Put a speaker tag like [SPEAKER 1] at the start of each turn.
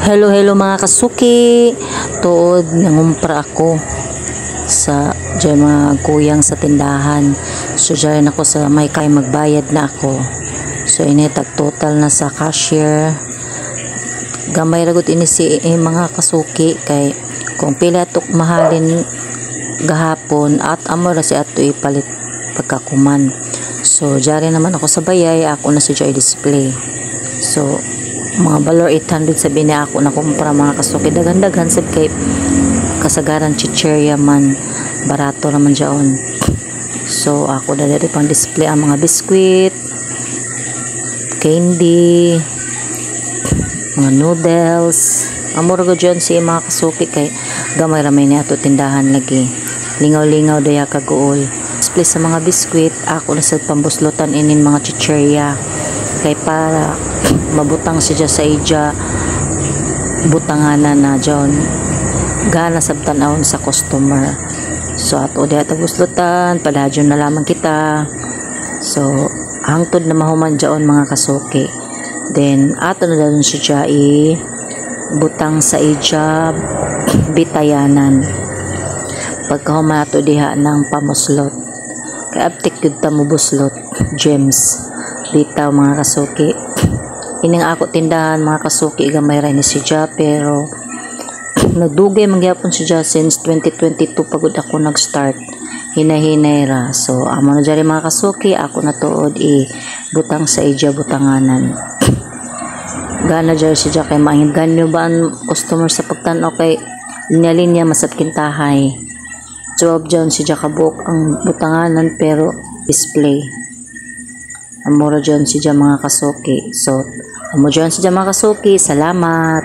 [SPEAKER 1] Hello mga kasuki. Tuod nangumpra ako sa dyan mga kuyang sa tindahan. So dyan ako sa may kay magbayad na ako. So initag total na sa cashier. Gamay ragot ini si mga kasuki kay kung pila tok mahalin gahapon at amo ra si ato ipalit pagkakuman. So dyan naman ako sa bayay, ako na sa dyan display. So mga balor 800 sabi niya ako na kumpara mga kasuki, daghan-daghan sab kay kasagaran chicherya man, barato naman dyan. So ako na dito pang display ang mga biskwit, candy, mga noodles, amor ko dyan si mga kasuki kay gamay ramay niya ato tindahan lagi, lingaw-lingaw daya kaguol. Display sa mga biskwit, ako na sa pambuslutan inin mga chicherya kay para mabutang siya sa ija butanganan na dyan gana sabtanahon sa customer. So ato diha taguslutan padadyon na lamang kita. So hangtod na mahuman dyan mga kasuki, then ato na dyan siya butang sa ija bitayanan pagkahuman ato diha ng pamuslot kay aptik yun ta mo buslot gems bitaw mga kasuki. Ining ako tindahan mga kasuki gamay ra ni siya pero nagdugay mangyapon siya since 2022 pagod ako nag-start, hinahinay ra. So amo na diri mga kasuki, ako na tuod butang sa ija butanganan gana diri siya kay mainggan nyo ba ang customer sa pagtan-o kay linya-linya masabkin tahay. Job dyan siya kabuk ang butanganan pero display amora dyan siya mga kasuki. So amo dyan siya mga kasuki, salamat.